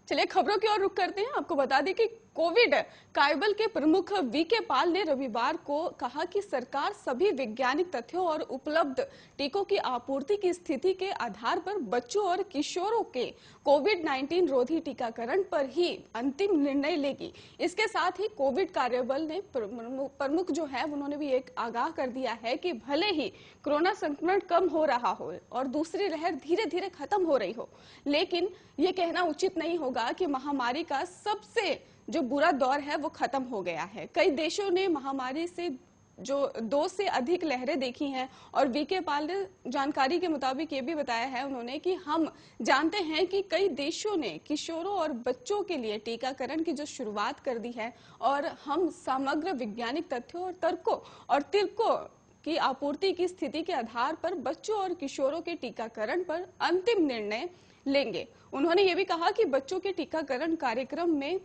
चलिए खबरों की ओर रुख करते हैं। आपको बता दें कि कोविड कायबल के प्रमुख वीके पाल ने रविवार को कहा कि सरकार सभी वैज्ञानिक तथ्यों और उपलब्ध टीकों की आपूर्ति की स्थिति के आधार पर बच्चों और किशोरों के कोविड-19 रोधी टीकाकरण पर ही अंतिम निर्णय लेगी। इसके साथ ही कोविड कार्यबल ने प्रमुख जो है उन्होंने भी एक आगाह कर दिया है कि भले ही कोरोना संक्रमण कम हो रहा हो और दूसरी लहर धीरे धीरे खत्म हो रही हो, लेकिन ये कहना उचित नहीं होगा कि महामारी का सबसे जो बुरा दौर है वो खत्म हो गया है। कई देशों ने महामारी से जो 2 से अधिक लहरें देखी हैं और वीके पाल ने जानकारी के मुताबिक ये भी बताया है उन्होंने कि हम जानते हैं कि कई देशों ने किशोरों और बच्चों के लिए टीकाकरण की जो शुरुआत कर दी है और हम समग्र वैज्ञानिक तथ्यों और तर्कों और तिर्कों की आपूर्ति की स्थिति के आधार पर बच्चों और किशोरों के टीकाकरण पर अंतिम निर्णय लेंगे। उन्होंने ये भी कहा कि बच्चों के टीकाकरण कार्यक्रम में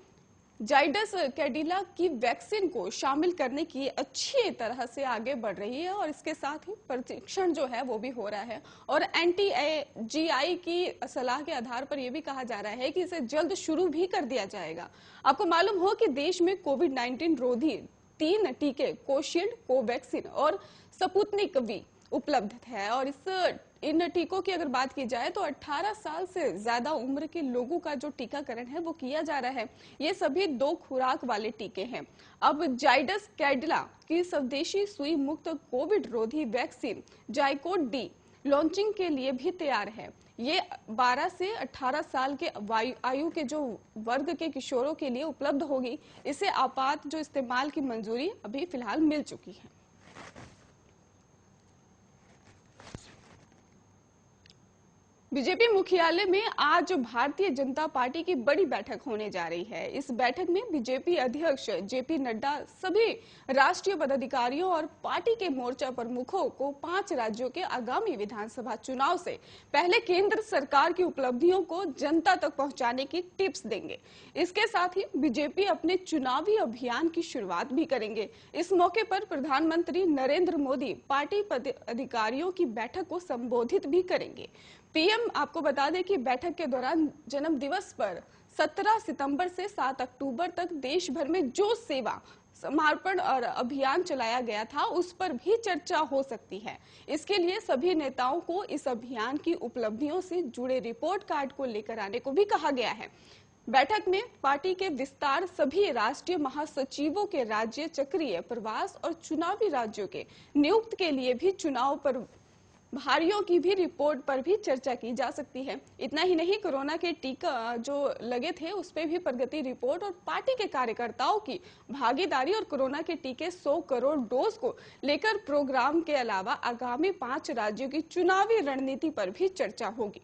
जाइडस कैडिला की वैक्सीन को शामिल करने की अच्छी तरह से आगे बढ़ रही है और इसके साथ ही परीक्षण जो है वो भी हो रहा है और NTGI की सलाह के आधार पर यह भी कहा जा रहा है कि इसे जल्द शुरू भी कर दिया जाएगा। आपको मालूम हो कि देश में कोविड-19 रोधी 3 टीके कोविशील्ड, कोवैक्सीन और स्पुतनिक वी उपलब्ध है और इन टीकों की अगर बात की जाए तो 18 साल से ज्यादा उम्र के लोगों का जो टीकाकरण है वो किया जा रहा है। ये सभी 2 खुराक वाले टीके हैं। अब जाइडस कैडिला की स्वदेशी सुई मुक्त कोविड रोधी वैक्सीन जाइकोड डी लॉन्चिंग के लिए भी तैयार है। ये 12 से 18 साल के आयु के जो वर्ग के किशोरों के लिए उपलब्ध होगी। इसे आपात जो इस्तेमाल की मंजूरी अभी फिलहाल मिल चुकी है। बीजेपी मुख्यालय में आज भारतीय जनता पार्टी की बड़ी बैठक होने जा रही है। इस बैठक में बीजेपी अध्यक्ष जेपी नड्डा सभी राष्ट्रीय पदाधिकारियों और पार्टी के मोर्चा प्रमुखों को 5 राज्यों के आगामी विधानसभा चुनाव से पहले केंद्र सरकार की उपलब्धियों को जनता तक पहुंचाने की टिप्स देंगे। इसके साथ ही बीजेपी अपने चुनावी अभियान की शुरुआत भी करेंगे। इस मौके पर प्रधानमंत्री नरेंद्र मोदी पार्टी पदाधिकारियों की बैठक को संबोधित भी करेंगे। पीएम आपको बता दें कि बैठक के दौरान जन्म दिवस पर 17 सितंबर से 7 अक्टूबर तक देश भर में जो सेवा समर्पण और अभियान चलाया गया था उस पर भी चर्चा हो सकती है। इसके लिए सभी नेताओं को इस अभियान की उपलब्धियों से जुड़े रिपोर्ट कार्ड को लेकर आने को भी कहा गया है। बैठक में पार्टी के विस्तार, सभी राष्ट्रीय महासचिवों के राज्य चक्रीय प्रवास और चुनावी राज्यों के नियुक्त के लिए भी चुनाव पर भारियों की भी रिपोर्ट पर भी चर्चा की जा सकती है। इतना ही नहीं, कोरोना के टीका जो लगे थे उस पर भी प्रगति रिपोर्ट और पार्टी के कार्यकर्ताओं की भागीदारी और कोरोना के टीके 100 करोड़ डोज को लेकर प्रोग्राम के अलावा आगामी 5 राज्यों की चुनावी रणनीति पर भी चर्चा होगी।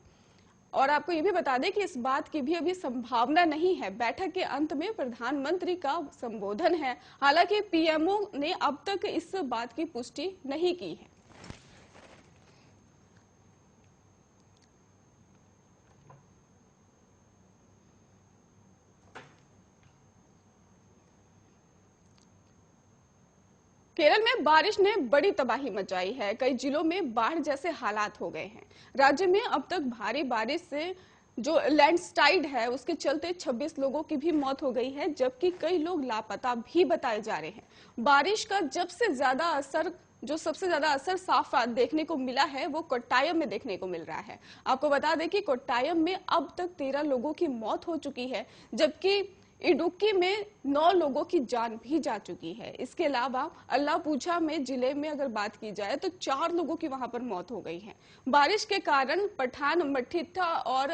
और आपको ये भी बता दें कि इस बात की भी अभी संभावना नहीं है। बैठक के अंत में प्रधानमंत्री का संबोधन है। हालांकि पीएमओ ने अब तक इस बात की पुष्टि नहीं की है। केरल में बारिश ने बड़ी तबाही मचाई है। कई जिलों में बाढ़ जैसे हालात हो गए हैं। राज्य में अब तक भारी बारिश से जो लैंडस्लाइड है उसके चलते 26 लोगों की भी मौत हो गई है, जबकि कई लोग लापता भी बताए जा रहे हैं। बारिश का सबसे ज्यादा असर साफ देखने को मिला है वो कोट्टायम में देखने को मिल रहा है। आपको बता दें कि कोट्टायम में अब तक 13 लोगों की मौत हो चुकी है, जबकि इडुक्की में 9 लोगों की जान भी जा चुकी है। इसके अलावा अल्लापुझा में जिले में अगर बात की जाए तो 4 लोगों की वहां पर मौत हो गई है। बारिश के कारण पठानमथिट्टा और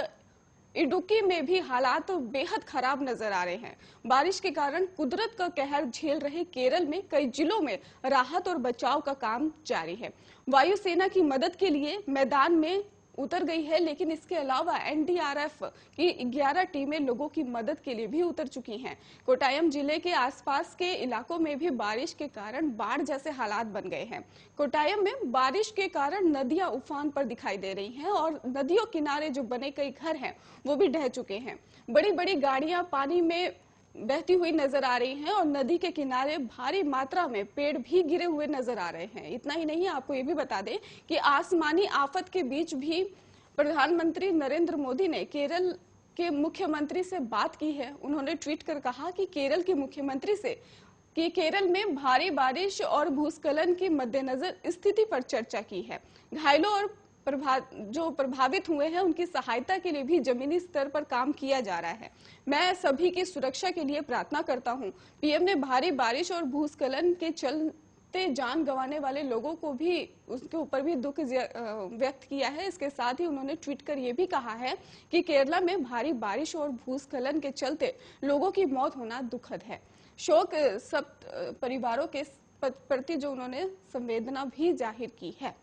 इडुक्की में भी हालात बेहद खराब नजर आ रहे हैं। बारिश के कारण कुदरत का कहर झेल रहे केरल में कई जिलों में राहत और बचाव का काम जारी है। वायुसेना की मदद के लिए मैदान में उतर गई है, लेकिन इसके अलावा एनडीआरएफ की 11 टीमें लोगों की मदद के लिए भी उतर चुकी हैं। कोट्टायम जिले के आसपास के इलाकों में भी बारिश के कारण बाढ़ जैसे हालात बन गए हैं। कोट्टायम में बारिश के कारण नदियां उफान पर दिखाई दे रही हैं और नदियों किनारे जो बने कई घर हैं वो भी ढह चुके हैं। बड़ी बड़ी गाड़ियां पानी में बहती हुई नजर आ रही हैं और नदी के किनारे भारी मात्रा में पेड़ भी गिरे हुए नजर आ रहे हैं। इतना ही नहीं, आपको ये भी बता दें कि आसमानी आफत के बीच भी प्रधानमंत्री नरेंद्र मोदी ने केरल के मुख्यमंत्री से बात की है। उन्होंने ट्वीट कर कहा कि केरल के मुख्यमंत्री से कि केरल में भारी बारिश और भूस्खलन के मद्देनजर स्थिति पर चर्चा की है। घायलों और जो प्रभावित हुए हैं उनकी सहायता के लिए भी जमीनी स्तर पर काम किया जा रहा है। मैं सभी की सुरक्षा के लिए प्रार्थना करता हूं। पीएम ने भारी बारिश और भूस्खलन के चलते जान गंवाने वाले लोगों को भी उसके ऊपर भी दुख व्यक्त किया है। इसके साथ ही उन्होंने ट्वीट कर ये भी कहा है कि केरला में भारी बारिश और भूस्खलन के चलते लोगों की मौत होना दुखद है। शोक सब परिवारों के प्रति जो उन्होंने संवेदना भी जाहिर की है।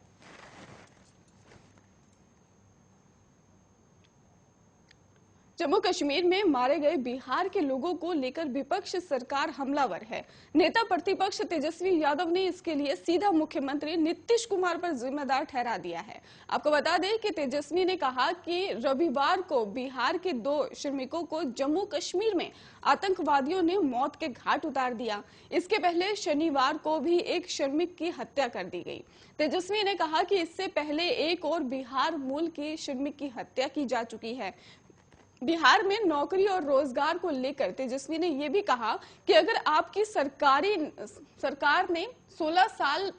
जम्मू कश्मीर में मारे गए बिहार के लोगों को लेकर विपक्ष सरकार हमलावर है। नेता प्रतिपक्ष तेजस्वी यादव ने इसके लिए सीधा मुख्यमंत्री नीतीश कुमार पर जिम्मेदार ठहरा दिया है। आपको बता दें कि तेजस्वी ने कहा कि रविवार को बिहार के 2 श्रमिकों को जम्मू कश्मीर में आतंकवादियों ने मौत के घाट उतार दिया। इसके पहले शनिवार को भी एक श्रमिक की हत्या कर दी गई। तेजस्वी ने कहा कि इससे पहले एक और बिहार मूल के श्रमिक की हत्या की जा चुकी है। बिहार में नौकरी और रोजगार को लेकर तेजस्वी ने यह भी कहा कि अगर आपकी सरकार ने 16 साल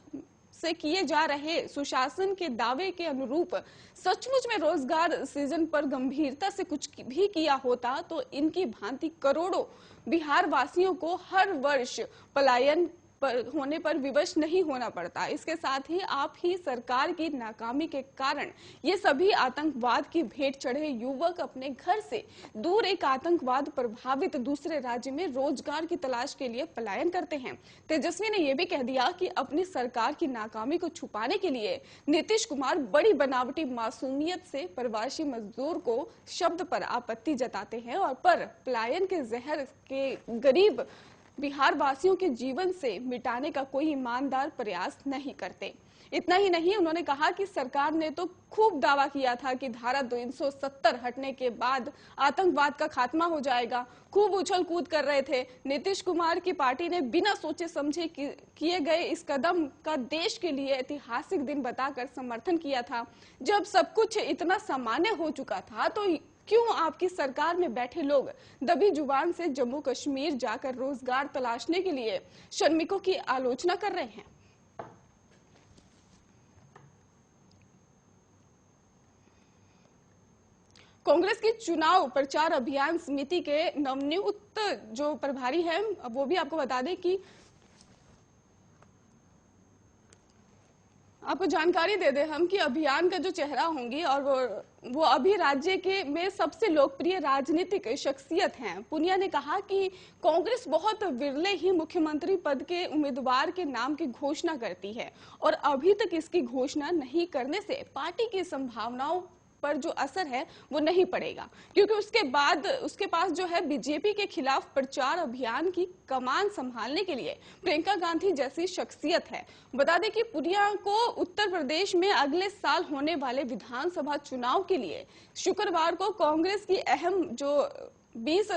से किए जा रहे सुशासन के दावे के अनुरूप सचमुच में रोजगार सृजन पर गंभीरता से कुछ भी किया होता तो इनकी भांति करोड़ों बिहार वासियों को हर वर्ष पलायन होने पर विवश नहीं होना पड़ता। इसके साथ ही आप ही सरकार की नाकामी के कारण ये सभी आतंकवाद की भेंट चढ़े युवक अपने घर से दूर एक आतंकवाद प्रभावित दूसरे राज्य में रोजगार की तलाश के लिए पलायन करते हैं। तेजस्वी ने यह भी कह दिया कि अपनी सरकार की नाकामी को छुपाने के लिए नीतीश कुमार बड़ी बनावटी मासूमियत से प्रवासी मजदूर को शब्द पर आपत्ति जताते हैं और पर पलायन के जहर के गरीब बिहार वासियों के जीवन से मिटाने का कोई ईमानदार प्रयास नहीं करते। इतना ही नहीं, उन्होंने कहा कि सरकार ने तो खूब दावा किया था कि धारा 270 हटने के बाद आतंकवाद का खात्मा हो जाएगा। खूब उछल कूद कर रहे थे। नीतीश कुमार की पार्टी ने बिना सोचे समझे किए गए इस कदम का देश के लिए ऐतिहासिक दिन बताकर समर्थन किया था। जब सब कुछ इतना सामान्य हो चुका था तो क्यों आपकी सरकार में बैठे लोग दबी जुबान से जम्मू कश्मीर जाकर रोजगार तलाशने के लिए श्रमिकों की आलोचना कर रहे हैं? कांग्रेस की चुनाव प्रचार अभियान समिति के नवनियुक्त जो प्रभारी हैं वो भी आपको बता दें कि आपको जानकारी दे दे हम कि अभियान का जो चेहरा होंगी और वो अभी राज्य के में सबसे लोकप्रिय राजनीतिक शख्सियत हैं। पुनिया ने कहा कि कांग्रेस बहुत विरले ही मुख्यमंत्री पद के उम्मीदवार के नाम की घोषणा करती है और अभी तक इसकी घोषणा नहीं करने से पार्टी की संभावनाओं पर जो असर है वो नहीं पड़ेगा, क्योंकि उसके पास जो है बीजेपी के खिलाफ प्रचार अभियान की कमान संभालने के लिए प्रियंका गांधी जैसी शख्सियत है। बता दें कि पुनिया को उत्तर प्रदेश में अगले साल होने वाले विधानसभा चुनाव के लिए शुक्रवार को कांग्रेस की अहम जो 20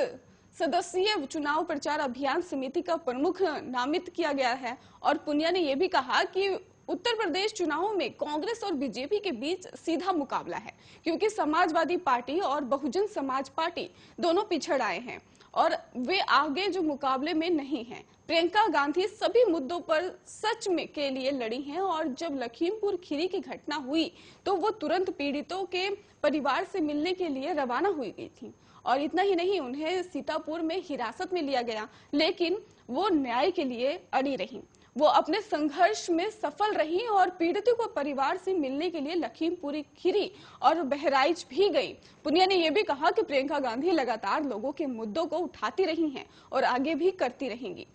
सदस्यीय चुनाव प्रचार अभियान समिति का प्रमुख नामित किया गया है। और पुनिया ने यह भी कहा कि उत्तर प्रदेश चुनावों में कांग्रेस और बीजेपी के बीच सीधा मुकाबला है, क्योंकि समाजवादी पार्टी और बहुजन समाज पार्टी दोनों पिछड़ आए हैं और वे आगे जो मुकाबले में नहीं हैं। प्रियंका गांधी सभी मुद्दों पर सच में के लिए लड़ी हैं और जब लखीमपुर खीरी की घटना हुई तो वो तुरंत पीड़ितों के परिवार से मिलने के लिए रवाना हुई गई थी। और इतना ही नहीं, उन्हें सीतापुर में हिरासत में लिया गया, लेकिन वो न्याय के लिए अड़ी रही। वो अपने संघर्ष में सफल रही और पीड़ितों को परिवार से मिलने के लिए लखीमपुर खीरी और बहराइच भी गई। पुनिया ने यह भी कहा कि प्रियंका गांधी लगातार लोगों के मुद्दों को उठाती रही हैं और आगे भी करती रहेंगी।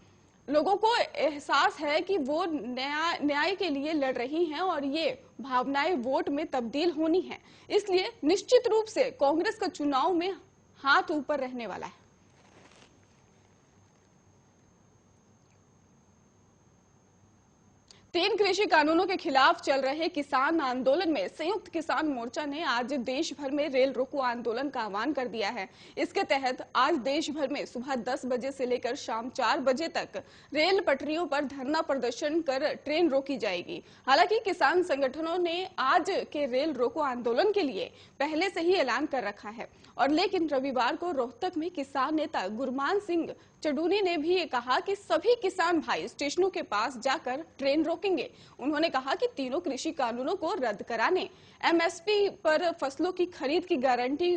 लोगों को एहसास है कि वो न्याय के लिए लड़ रही हैं और ये भावनाएं वोट में तब्दील होनी है। इसलिए निश्चित रूप से कांग्रेस का चुनाव में हाथ ऊपर रहने वाला है। तीन कृषि कानूनों के खिलाफ चल रहे किसान आंदोलन में संयुक्त किसान मोर्चा ने आज देश भर में रेल रोको आंदोलन का आह्वान कर दिया है। इसके तहत आज देश भर में सुबह 10 बजे से लेकर शाम 4 बजे तक रेल पटरियों पर धरना प्रदर्शन कर ट्रेन रोकी जाएगी। हालांकि किसान संगठनों ने आज के रेल रोको आंदोलन के लिए पहले से ही ऐलान कर रखा है और लेकिन रविवार को रोहतक में किसान नेता गुरमान सिंह चडूनी ने भी कहा कि सभी किसान भाई स्टेशनों के पास जाकर ट्रेन रोकेंगे। उन्होंने कहा कि तीनों कृषि कानूनों को रद्द कराने, एमएसपी पर फसलों की खरीद की गारंटी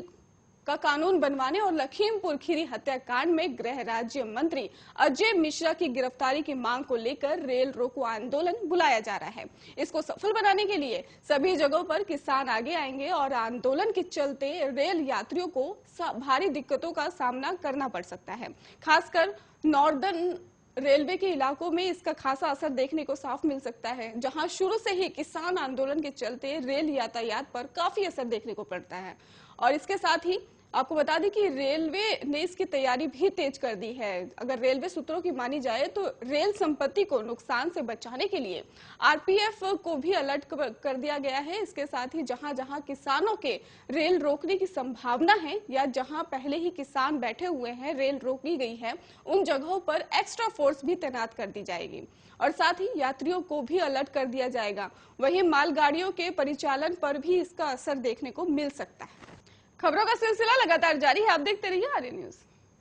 का कानून बनवाने और लखीमपुर खीरी हत्याकांड में गृह राज्य मंत्री अजय मिश्रा की गिरफ्तारी की मांग को लेकर रेल रोको आंदोलन बुलाया जा रहा है। इसको सफल बनाने के लिए सभी जगहों पर किसान आगे आएंगे और आंदोलन के चलते रेल यात्रियों को भारी दिक्कतों का सामना करना पड़ सकता है। खासकर नॉर्दर्न रेलवे के इलाकों में इसका खासा असर देखने को साफ मिल सकता है, जहां शुरू से ही किसान आंदोलन के चलते रेल यातायात पर काफी असर देखने को पड़ता है। और इसके साथ ही आपको बता दें कि रेलवे ने इसकी तैयारी भी तेज कर दी है। अगर रेलवे सूत्रों की मानी जाए तो रेल संपत्ति को नुकसान से बचाने के लिए आरपीएफ को भी अलर्ट कर दिया गया है। इसके साथ ही जहां जहां किसानों के रेल रोकने की संभावना है या जहां पहले ही किसान बैठे हुए हैं, रेल रोकी गई है, उन जगहों पर एक्स्ट्रा फोर्स भी तैनात कर दी जाएगी और साथ ही यात्रियों को भी अलर्ट कर दिया जाएगा। वहीं मालगाड़ियों के परिचालन पर भी इसका असर देखने को मिल सकता है। खबरों का सिलसिला लगातार जारी है, आप देखते रहिए आर्य न्यूज।